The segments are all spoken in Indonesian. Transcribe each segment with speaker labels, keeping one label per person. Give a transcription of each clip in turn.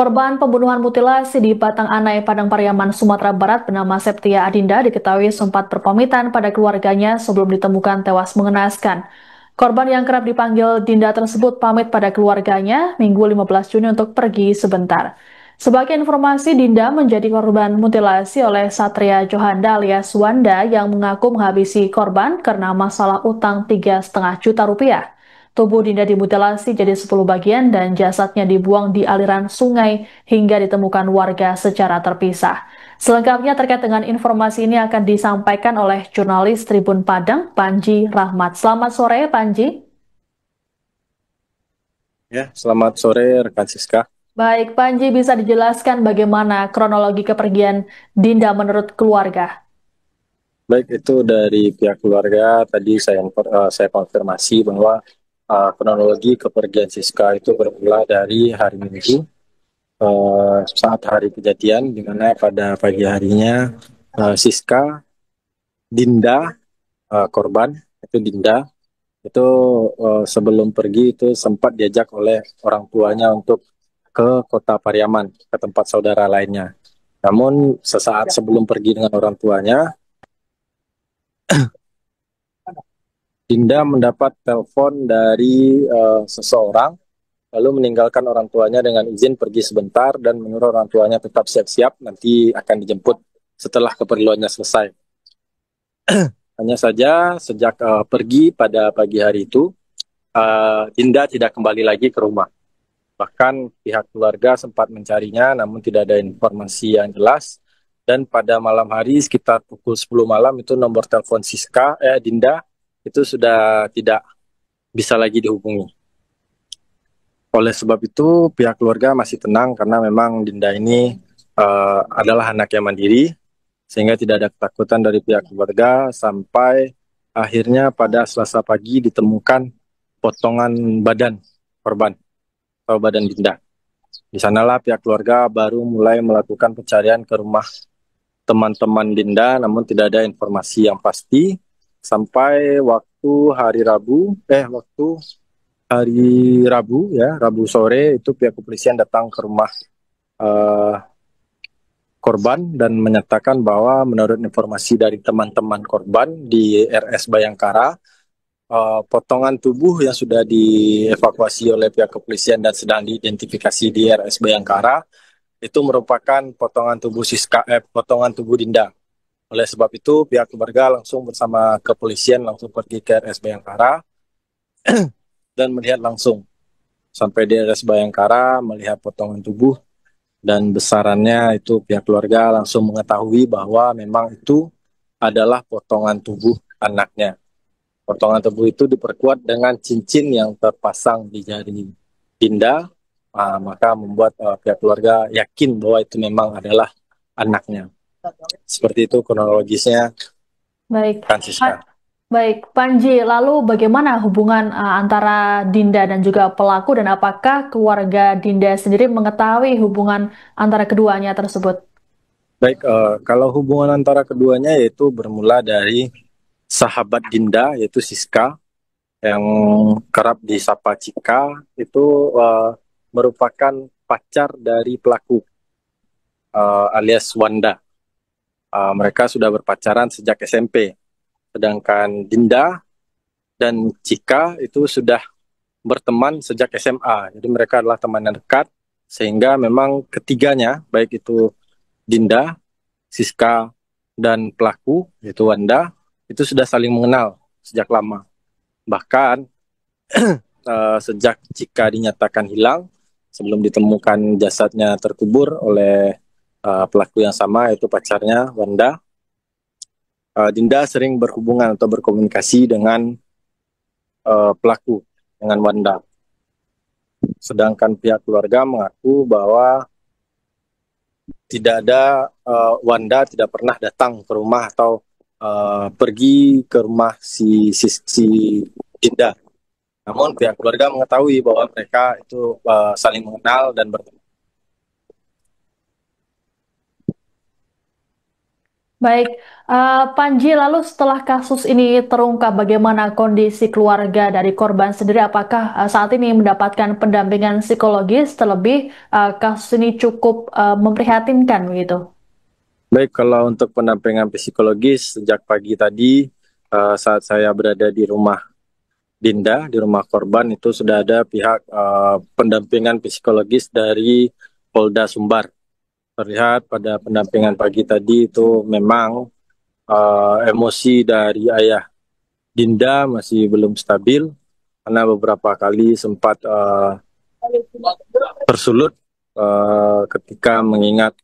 Speaker 1: Korban pembunuhan mutilasi di Batang Anai, Padang Pariaman, Sumatera Barat bernama Septia Adinda diketahui sempat berpamitan pada keluarganya sebelum ditemukan tewas mengenaskan. Korban yang kerap dipanggil Dinda tersebut pamit pada keluarganya Minggu 15 Juni untuk pergi sebentar. Sebagai informasi, Dinda menjadi korban mutilasi oleh Satria Johanda alias Wanda yang mengaku menghabisi korban karena masalah utang 3,5 juta rupiah. Tubuh Dinda dimutilasi jadi 10 bagian dan jasadnya dibuang di aliran sungai hingga ditemukan warga secara terpisah. Selengkapnya terkait dengan informasi ini akan disampaikan oleh jurnalis Tribun Padang, Panji Rahmat. Selamat sore, Panji.
Speaker 2: Ya, selamat sore rekan Siska.
Speaker 1: Baik, Panji bisa dijelaskan bagaimana kronologi kepergian Dinda menurut keluarga?
Speaker 2: Baik, itu dari pihak keluarga tadi saya konfirmasi bahwa kronologi kepergian Siska itu bermula dari hari Minggu saat hari kejadian di mana pada pagi harinya Siska Dinda korban itu Dinda itu sebelum pergi itu sempat diajak oleh orang tuanya untuk ke kota Pariaman ke tempat saudara lainnya. Namun sesaat sebelum pergi dengan orang tuanya, Dinda mendapat telepon dari seseorang, lalu meninggalkan orang tuanya dengan izin pergi sebentar dan menyuruh orang tuanya tetap siap-siap, nanti akan dijemput setelah keperluannya selesai. Hanya saja sejak pergi pada pagi hari itu, Dinda tidak kembali lagi ke rumah. Bahkan pihak keluarga sempat mencarinya, namun tidak ada informasi yang jelas. Dan pada malam hari sekitar pukul 10 malam itu nomor telepon Dinda itu sudah tidak bisa lagi dihubungi. Oleh sebab itu, pihak keluarga masih tenang karena memang Dinda ini adalah anak yang mandiri, sehingga tidak ada ketakutan dari pihak keluarga sampai akhirnya pada Selasa pagi ditemukan potongan badan korban atau badan Dinda. Di sanalah pihak keluarga baru mulai melakukan pencarian ke rumah teman-teman Dinda, namun tidak ada informasi yang pasti sampai waktu hari Rabu ya, Rabu sore itu pihak kepolisian datang ke rumah eh, korban dan menyatakan bahwa menurut informasi dari teman-teman korban di RS Bayangkara, potongan tubuh yang sudah dievakuasi oleh pihak kepolisian dan sedang diidentifikasi di RS Bayangkara itu merupakan potongan tubuh Dinda. Oleh sebab itu, pihak keluarga langsung bersama kepolisian langsung pergi ke RS Bayangkara dan melihat langsung. Sampai di RS Bayangkara melihat potongan tubuh dan besarannya itu pihak keluarga langsung mengetahui bahwa memang itu adalah potongan tubuh anaknya. Potongan tubuh itu diperkuat dengan cincin yang terpasang di jari Dinda, maka membuat pihak keluarga yakin bahwa itu memang adalah anaknya. Seperti itu kronologisnya,
Speaker 1: Baik,
Speaker 2: Francisca.
Speaker 1: Baik, Panji, lalu bagaimana hubungan antara Dinda dan juga pelaku dan apakah keluarga Dinda sendiri mengetahui hubungan antara keduanya tersebut?
Speaker 2: Baik, kalau hubungan antara keduanya yaitu bermula dari sahabat Dinda yaitu Siska yang kerap disapa Cika itu merupakan pacar dari pelaku alias Wanda. Mereka sudah berpacaran sejak SMP. Sedangkan Dinda dan Cika itu sudah berteman sejak SMA. Jadi mereka adalah teman yang dekat sehingga memang ketiganya baik itu Dinda, Siska dan pelaku yaitu Wanda itu sudah saling mengenal sejak lama. Bahkan sejak Cika dinyatakan hilang sebelum ditemukan jasadnya terkubur oleh pelaku yang sama yaitu pacarnya Wanda, Dinda sering berhubungan atau berkomunikasi dengan pelaku dengan Wanda. Sedangkan pihak keluarga mengaku bahwa tidak ada Wanda tidak pernah datang ke rumah atau pergi ke rumah si Dinda. Namun pihak keluarga mengetahui bahwa mereka itu saling mengenal dan bertemu.
Speaker 1: Baik, Panji, lalu setelah kasus ini terungkap, bagaimana kondisi keluarga dari korban sendiri? Apakah saat ini mendapatkan pendampingan psikologis? Terlebih, kasus ini cukup memprihatinkan begitu.
Speaker 2: Baik, kalau untuk pendampingan psikologis sejak pagi tadi saat saya berada di rumah Dinda, di rumah korban itu sudah ada pihak pendampingan psikologis dari Polda Sumbar. Terlihat pada pendampingan pagi tadi itu memang emosi dari ayah Dinda masih belum stabil karena beberapa kali sempat tersulut ketika mengingat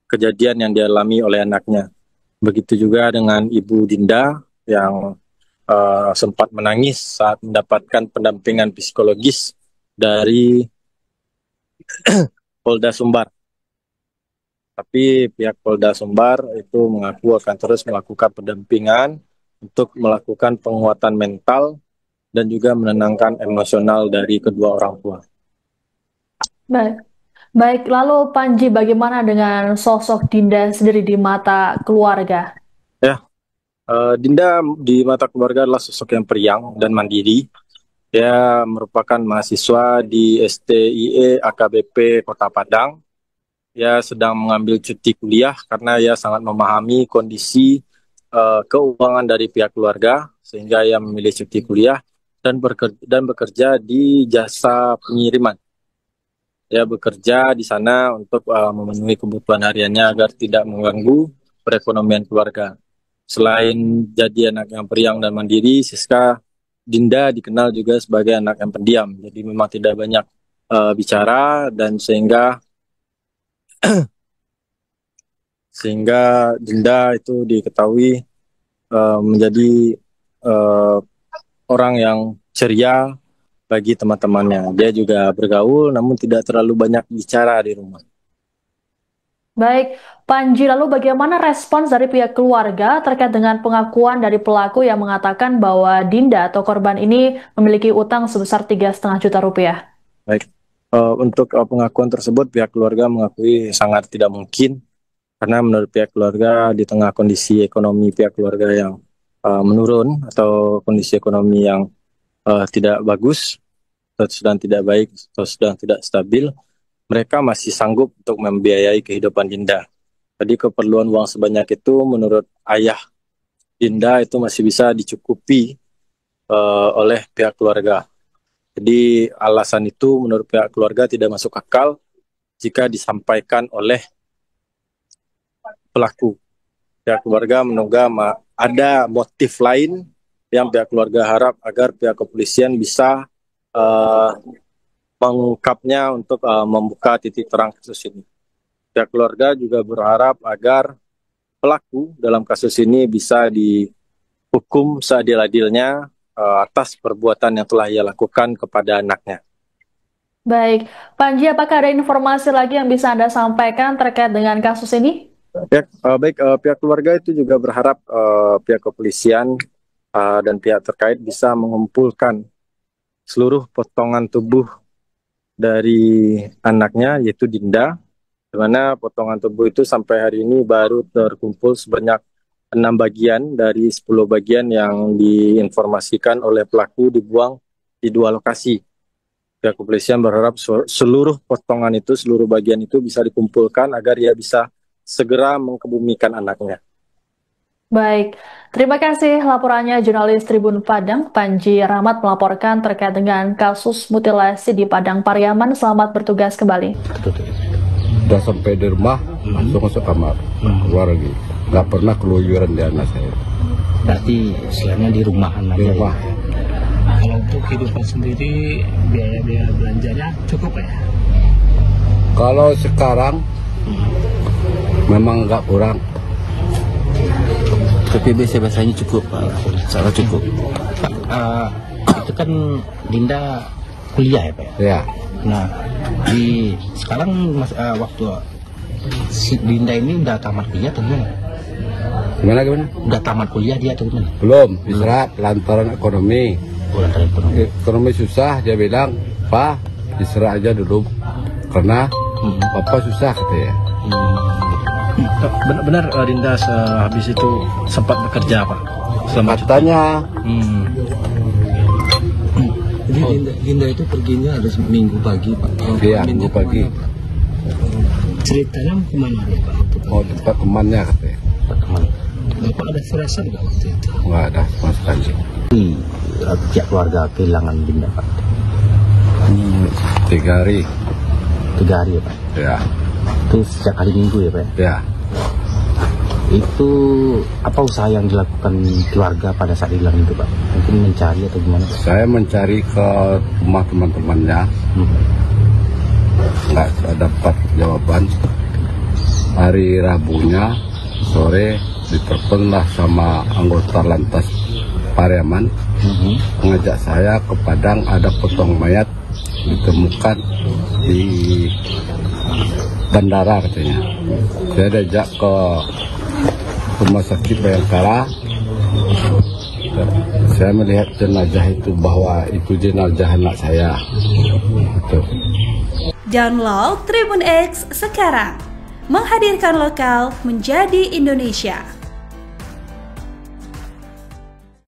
Speaker 2: kejadian yang dialami oleh anaknya. Begitu juga dengan Ibu Dinda yang sempat menangis saat mendapatkan pendampingan psikologis dari Polda Sumbar. Tapi pihak Polda Sumbar itu mengaku akan terus melakukan pendampingan untuk melakukan penguatan mental dan juga menenangkan emosional dari kedua orang tua.
Speaker 1: Baik. Baik, lalu Panji, bagaimana dengan sosok Dinda sendiri di mata keluarga?
Speaker 2: Ya, Dinda di mata keluarga adalah sosok yang periang dan mandiri. Dia merupakan mahasiswa di STIE AKBP Kota Padang. Dia sedang mengambil cuti kuliah karena ia sangat memahami kondisi keuangan dari pihak keluarga, sehingga ia memilih cuti kuliah dan bekerja di jasa pengiriman. Dia bekerja di sana untuk memenuhi kebutuhan hariannya agar tidak mengganggu perekonomian keluarga. Selain jadi anak yang periang dan mandiri, Siska Dinda dikenal juga sebagai anak yang pendiam. Jadi memang tidak banyak bicara dan sehingga Dinda itu diketahui menjadi orang yang ceria bagi teman-temannya. Dia juga bergaul namun tidak terlalu banyak bicara di rumah.
Speaker 1: Baik, Panji, lalu bagaimana respons dari pihak keluarga terkait dengan pengakuan dari pelaku yang mengatakan bahwa Dinda atau korban ini memiliki utang sebesar 3,5 juta rupiah?
Speaker 2: Baik, untuk pengakuan tersebut pihak keluarga mengakui sangat tidak mungkin karena menurut pihak keluarga di tengah kondisi ekonomi pihak keluarga yang menurun atau kondisi ekonomi yang tidak bagus atau sedang tidak baik atau sedang tidak stabil, mereka masih sanggup untuk membiayai kehidupan Dinda. Jadi keperluan uang sebanyak itu menurut ayah Dinda itu masih bisa dicukupi oleh pihak keluarga. Jadi alasan itu menurut pihak keluarga tidak masuk akal jika disampaikan oleh pelaku. Pihak keluarga menduga ada motif lain yang pihak keluarga harap agar pihak kepolisian bisa mengungkapnya untuk membuka titik terang kasus ini. Pihak keluarga juga berharap agar pelaku dalam kasus ini bisa dihukum seadil-adilnya atas perbuatan yang telah ia lakukan kepada anaknya.
Speaker 1: Baik, Panji, apakah ada informasi lagi yang bisa Anda sampaikan terkait dengan kasus ini?
Speaker 2: Ya, baik, pihak keluarga itu juga berharap pihak kepolisian dan pihak terkait bisa mengumpulkan seluruh potongan tubuh dari anaknya, yaitu Dinda, di mana potongan tubuh itu sampai hari ini baru terkumpul sebanyak 6 bagian dari 10 bagian yang diinformasikan oleh pelaku dibuang di 2 lokasi. Pihak kepolisian berharap seluruh potongan itu, seluruh bagian itu bisa dikumpulkan agar ia bisa segera mengkebumikan anaknya.
Speaker 1: Baik, terima kasih laporannya jurnalis Tribun Padang, Panji Rahmat melaporkan terkait dengan kasus mutilasi di Padang Pariaman. Selamat bertugas kembali.
Speaker 3: Udah sampai di rumah, langsung masuk kamar, keluar lagi. Nggak pernah keluyuran di anak saya.
Speaker 4: Berarti istilahnya di rumah anak.
Speaker 3: Di rumah.
Speaker 4: Kalau untuk kehidupan sendiri, biaya-biaya belanjanya cukup ya?
Speaker 3: Kalau sekarang, memang nggak kurang.
Speaker 5: Tapi biasanya cukup, sangat cukup.
Speaker 4: Itu kan Dinda kuliah ya Pak ya?
Speaker 3: Ya.
Speaker 4: Nah, sekarang waktu si Dinda ini udah tamat kuliah atau gimana?
Speaker 3: Gimana?
Speaker 4: Udah tamat kuliah dia atau gimana?
Speaker 3: Belum, diserap lantaran ekonomi.
Speaker 4: Lantaran ekonomi.
Speaker 3: Ekonomi susah, dia bilang, Pak, diserah aja dulu. Karena Papa susah katanya.
Speaker 6: Benar Dinda habis itu sempat bekerja Pak? Selama
Speaker 3: Katanya.
Speaker 4: Jadi Dinda itu perginya harus minggu pagi Pak?
Speaker 3: Iya, minggu pagi.
Speaker 4: Ceritanya kemana ya Pak?
Speaker 3: Mau tempat temannya katanya.
Speaker 4: Teman. Bapak ada firasat nggak waktu itu?
Speaker 3: Nggak ada sama sekali.
Speaker 4: Pihak keluarga kehilangan Dinda Pak?
Speaker 3: 3 hari.
Speaker 4: 3 hari ya Pak?
Speaker 3: Ya.
Speaker 4: Itu sejak hari Minggu ya Pak?
Speaker 3: Ya.
Speaker 4: Itu apa usaha yang dilakukan keluarga pada saat hilang itu Pak? Mungkin mencari atau gimana Pak?
Speaker 3: Saya mencari ke rumah teman-temannya. Nggak dapat jawaban. Hari Rabunya sore ditelepon sama anggota lantas Pariaman, mengajak saya ke Padang, ada potong mayat ditemukan di bandara katanya. Saya diajak ke rumah sakit Bayangkara. Saya melihat jenazah itu bahwa itu jenazah anak saya. Itu.
Speaker 7: Download Tribun X sekarang, menghadirkan lokal menjadi Indonesia.